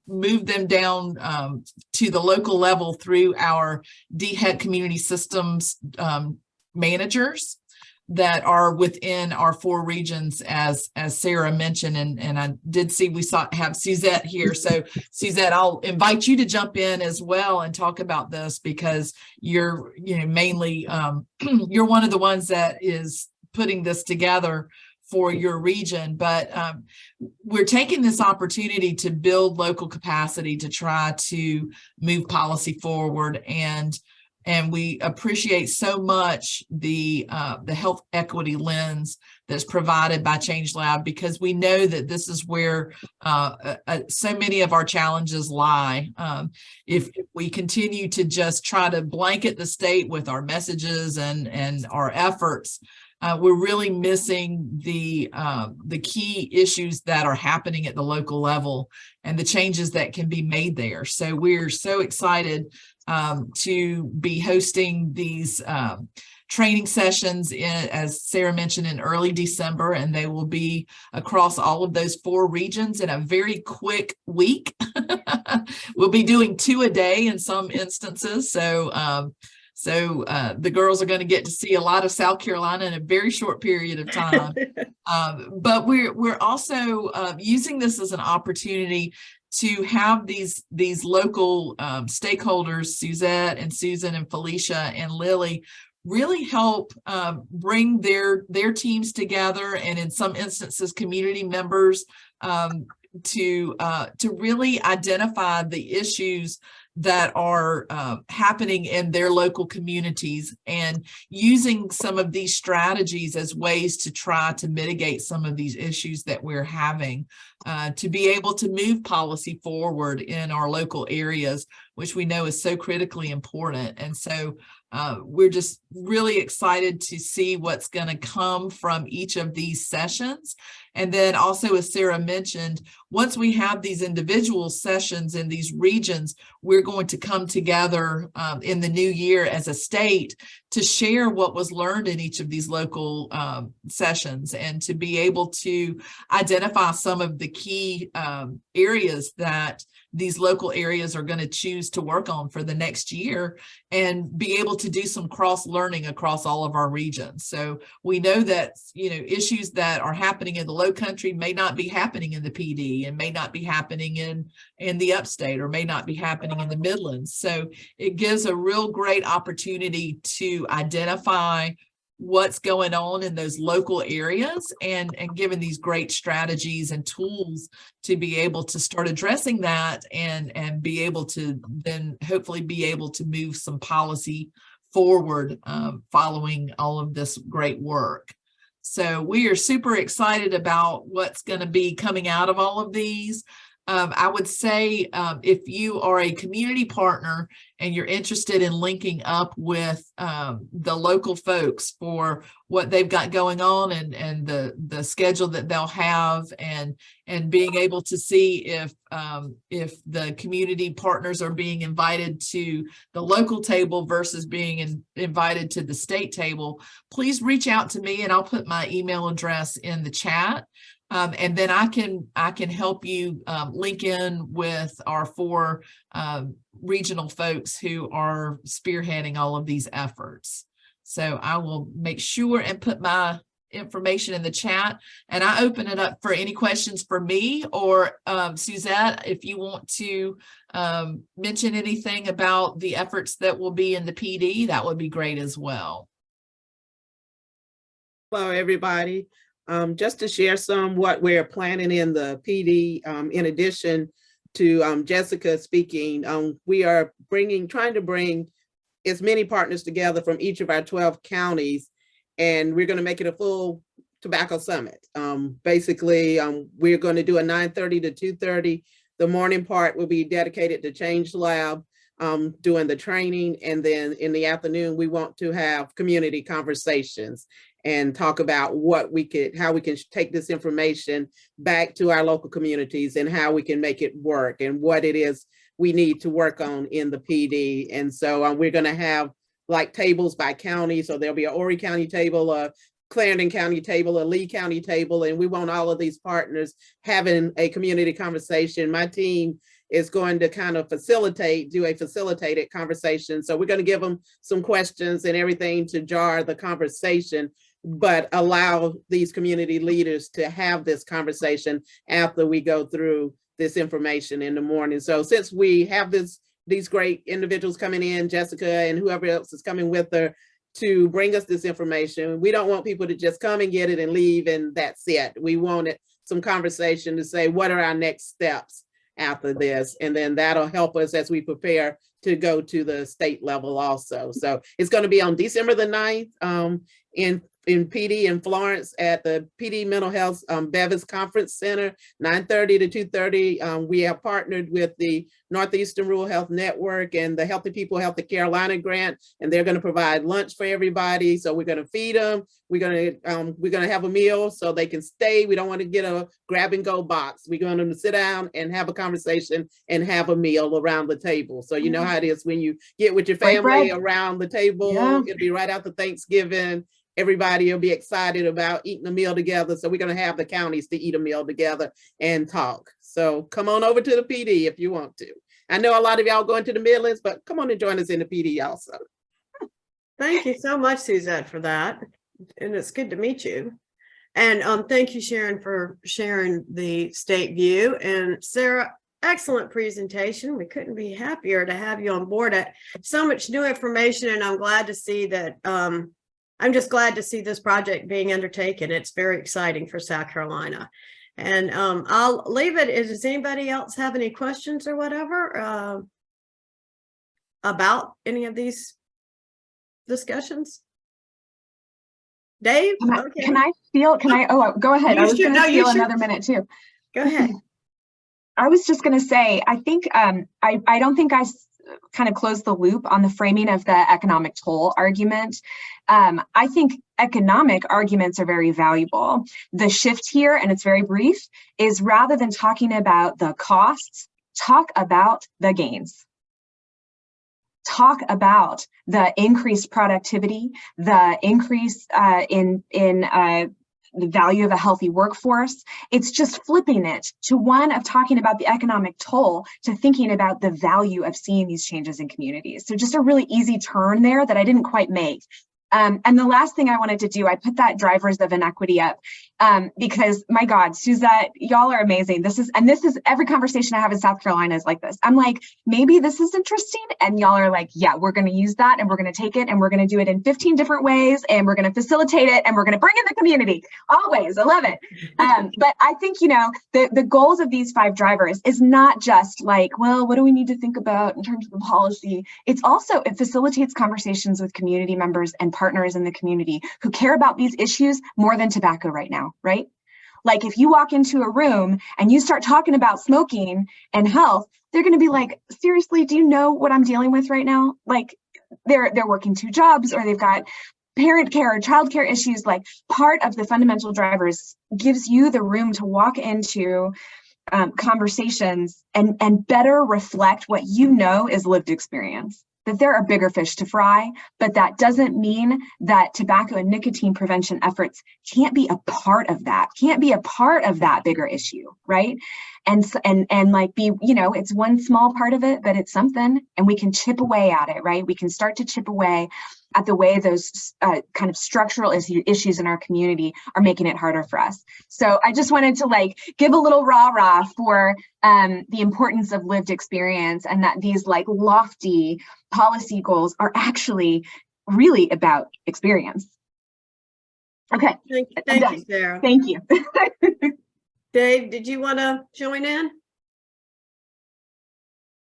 move them down to the local level through our DHEC community systems managers that are within our 4 regions, as Sarah mentioned, and I did see we have Suzette here. So Suzette, I'll invite you to jump in as well and talk about this, because you're mainly you're one of the ones that is putting this together for your region. But we're taking this opportunity to build local capacity to try to move policy forward, and we appreciate so much the health equity lens that's provided by ChangeLab, because we know that this is where so many of our challenges lie. If we continue to just try to blanket the state with our messages and our efforts, we're really missing the key issues that are happening at the local level and the changes that can be made there. So we're so excited to be hosting these training sessions as Sarah mentioned, in early December, and they will be across all of those 4 regions in a very quick week. We'll be doing 2 a day in some instances. So the girls are going to get to see a lot of South Carolina in a very short period of time. But we're also using this as an opportunity to have these local stakeholders, Suzette and Susan and Felicia and Lily, really help bring their teams together, and in some instances community members, to really identify the issues that are happening in their local communities, and using some of these strategies as ways to try to mitigate some of these issues that we're having, to be able to move policy forward in our local areas, which we know is so critically important. And so we're just really excited to see what's going to come from each of these sessions. And then also, as Sarah mentioned, once we have these individual sessions in these regions, we're going to come together in the new year as a state to share what was learned in each of these local sessions, and to be able to identify some of the key areas that these local areas are going to choose to work on for the next year, and be able to do some cross learning across all of our regions. So we know that, issues that are happening in the Low Country may not be happening in the PD, and may not be happening in the Upstate, or may not be happening in the Midlands. So it gives a real great opportunity to identify what's going on in those local areas, and given these great strategies and tools to be able to start addressing that, and be able to then hopefully be able to move some policy forward following all of this great work. So we are super excited about what's going to be coming out of all of these. I would say if you are a community partner and you're interested in linking up with the local folks for what they've got going on and the schedule that they'll have, and being able to see if the community partners are being invited to the local table versus being invited to the state table, please reach out to me and I'll put my email address in the chat. And then I can help you link in with our 4 regional folks who are spearheading all of these efforts. So I will make sure and put my information in the chat, and I open it up for any questions for me or Suzette, if you want to mention anything about the efforts that will be in the PD, that would be great as well. Hello, everybody. Just to share some what we're planning in the PD, in addition to Jessica speaking, we are trying to bring as many partners together from each of our 12 counties, and we're going to make it a full tobacco summit. Basically, we're going to do a 9:30 to 2:30. The morning part will be dedicated to ChangeLab, doing the training, and then in the afternoon, we want to have community conversations and talk about how we can take this information back to our local communities and how we can make it work and what it is we need to work on in the PD. And so we're going to have like tables by county. So there'll be a Horry County table, a Clarendon County table, a Lee County table, and we want all of these partners having a community conversation. My team is going to kind of do a facilitated conversation. So we're going to give them some questions and everything to jar the conversation, but allow these community leaders to have this conversation after we go through this information in the morning. So since we have these great individuals coming in, Jessica and whoever else is coming with her, to bring us this information, we don't want people to just come and get it and leave and that's it. We wanted some conversation to say, what are our next steps after this? And then that'll help us as we prepare to go to the state level also. So it's going to be on December the 9th in PD in Florence at the PD Mental Health Bevis Conference Center, 9:30 to 2:30. We have partnered with the Northeastern Rural Health Network and the Healthy People Healthy Carolina grant, and they're going to provide lunch for everybody. So we're going to feed them. We're going to have a meal so they can stay. We don't want to get a grab and go box. We're going to sit down and have a conversation and have a meal around the table. So you know how it is when you get with your family around the table. Yeah. It'll be right after Thanksgiving. Everybody will be excited about eating a meal together. So we're going to have the counties to eat a meal together and talk. So come on over to the PD if you want to. I know a lot of y'all going to the Midlands, but come on and join us in the PD also. Thank you so much, Suzette, for that. And it's good to meet you. And thank you, Sharon, for sharing the state view. And Sarah, excellent presentation. We couldn't be happier to have you on board. So much new information, and I'm glad to see that I'm just glad to see this project being undertaken. It's very exciting for South Carolina. And I'll leave it. Does anybody else have any questions or whatever about any of these discussions? Dave? Can I go ahead. I was going to steal another minute too. Go ahead. I was just going to say, I think I don't think I kind of close the loop on the framing of the economic toll argument. I think economic arguments are very valuable. The shift here, and it's very brief, is rather than talking about the costs, talk about the gains. Talk about the increased productivity, the increase in the value of a healthy workforce. It's just flipping it to one of talking about the economic toll to thinking about the value of seeing these changes in communities. So just a really easy turn there that I didn't quite make. And the last thing I wanted to do, I put that drivers of inequity up because my God, Suzette, y'all are amazing. This is every conversation I have in South Carolina is like this. I'm like, maybe this is interesting. And y'all are like, yeah, we're going to use that and we're going to take it and we're going to do it in 15 different ways and we're going to facilitate it and we're going to bring in the community. Always, I love it. But I think, the goals of these 5 drivers is not just like, well, what do we need to think about in terms of the policy? It's also, it facilitates conversations with community members and partners in the community who care about these issues more than tobacco right now, right? Like if you walk into a room and you start talking about smoking and health, they're going to be like, seriously, do you know what I'm dealing with right now? Like they're working 2 jobs, or they've got parent care or childcare issues. Like part of the fundamental drivers gives you the room to walk into conversations and better reflect what you know is lived experience. That there are bigger fish to fry, but that doesn't mean that tobacco and nicotine prevention efforts can't be a part of that, can't be a part of that bigger issue, right? And like be, you know, it's one small part of it, but it's something, and we can chip away at it, right? We can start to chip away at the way those kind of structural issues in our community are making it harder for us. So I just wanted to like give a little rah-rah for the importance of lived experience, and that these like lofty policy goals are actually really about experience. Okay. Thank you, Sarah. Thank you. Dave, did you want to join in?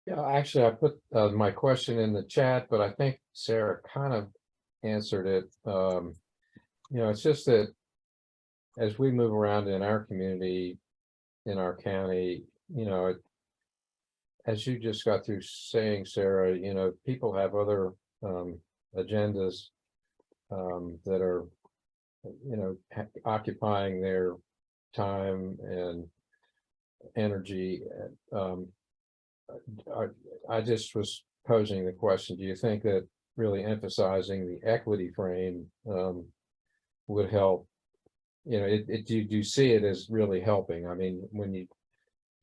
Yeah, actually, I put my question in the chat, but I think Sarah kind of answered it. You know, it's just that as we move around in our community, in our county, you know, as you just got through saying, Sarah, you know, people have other agendas that are, you know, occupying their time and energy. I just was posing the question, do you think that really emphasizing the equity frame would help? You know, do you see it as really helping? I mean, when you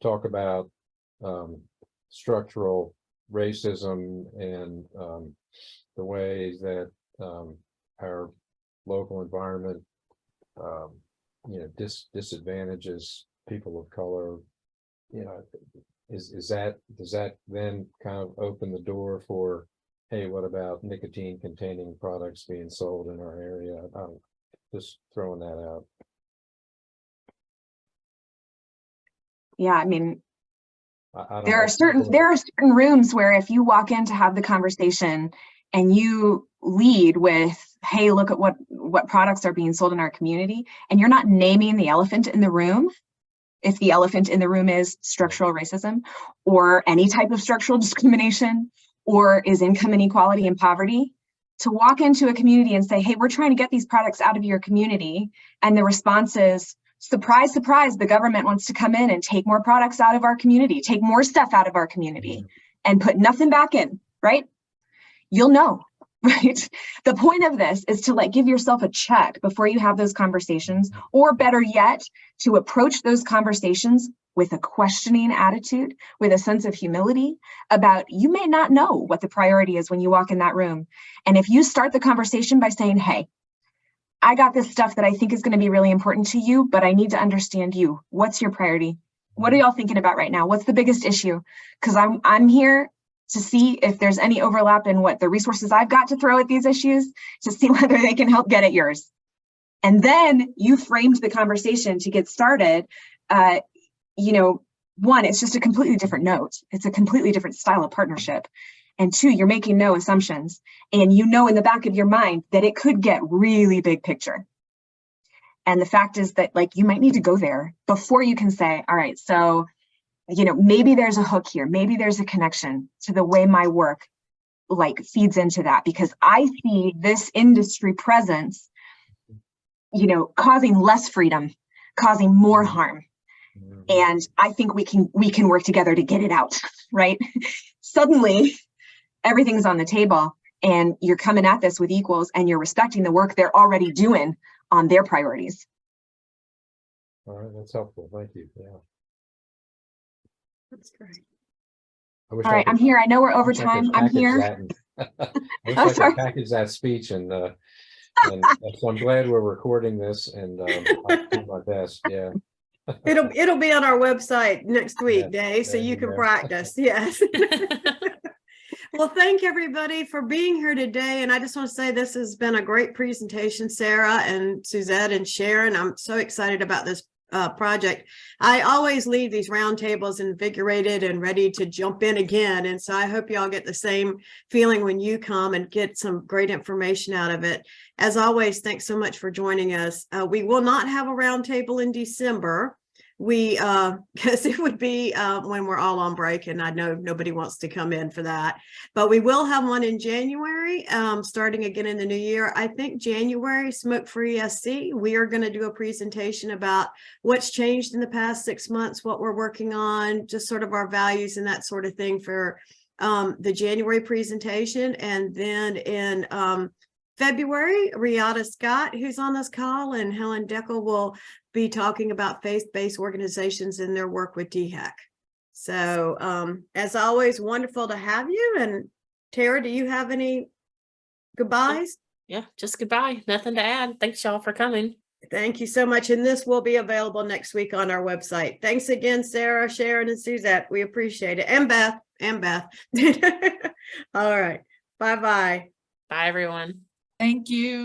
talk about structural racism and the ways that our local environment, you know, disadvantages people of color, you know, does that then kind of open the door for, hey, what about nicotine containing products being sold in our area? I'm just throwing that out. Yeah, I mean, There are certain rooms where if you walk in to have the conversation and you lead with, hey, look at what products are being sold in our community, and you're not naming the elephant in the room, if the elephant in the room is structural racism or any type of structural discrimination, or is income inequality and poverty, to walk into a community and say, hey, we're trying to get these products out of your community, and the response is, surprise, surprise, the government wants to come in and take more products out of our community, take more stuff out of our community and put nothing back in, right? You'll know, right? The point of this is to like give yourself a check before you have those conversations, or better yet, to approach those conversations with a questioning attitude, with a sense of humility about, you may not know what the priority is when you walk in that room. And if you start the conversation by saying, hey, I got this stuff that I think is going to be really important to you, but I need to understand you. What's your priority? What are y'all thinking about right now? What's the biggest issue? Because I'm here to see if there's any overlap in what the resources I've got to throw at these issues, to see whether they can help get at yours. And then you framed the conversation to get started. You know, one, it's just a completely different note. It's a completely different style of partnership. And 2, you're making no assumptions. And you know in the back of your mind that it could get really big picture. And the fact is that like you might need to go there before you can say, all right, so, you know, maybe there's a hook here. Maybe there's a connection to the way my work like feeds into that, because I see this industry presence, you know, causing less freedom, causing more harm. And I think we can work together to get it out, right? Suddenly, everything's on the table, and you're coming at this with equals, and you're respecting the work they're already doing on their priorities. All right, that's helpful. Thank you. Yeah. That's great. All right, I'm here. I know we're over time. I'm here. I wish I could package that speech, and so I'm glad we're recording this, and I'll do my best. Yeah. It'll be on our website next week, Yeah, Dave, so you can practice. Yes. Well, thank everybody for being here today. And I just want to say this has been a great presentation, Sarah and Suzette and Sharon. I'm so excited about this project. I always leave these roundtables invigorated and ready to jump in again. And so I hope y'all get the same feeling when you come and get some great information out of it. As always, thanks so much for joining us. We will not have a roundtable in December. Because it would be when we're all on break, and I know nobody wants to come in for that, but we will have one in January, starting again in the new year. I think January, Smoke Free SC, we are going to do a presentation about what's changed in the past 6 months, what we're working on, just sort of our values and that sort of thing for the January presentation. And then in February, Riata Scott, who's on this call, and Helen Deckel will be talking about faith-based organizations and their work with DHEC. So as always, wonderful to have you. And Tara, do you have any goodbyes? Yeah, just goodbye. Nothing to add. Thanks y'all for coming. Thank you so much. And this will be available next week on our website. Thanks again, Sarah, Sharon, and Suzette. We appreciate it. And Beth. All right. Bye-bye. Bye, everyone. Thank you.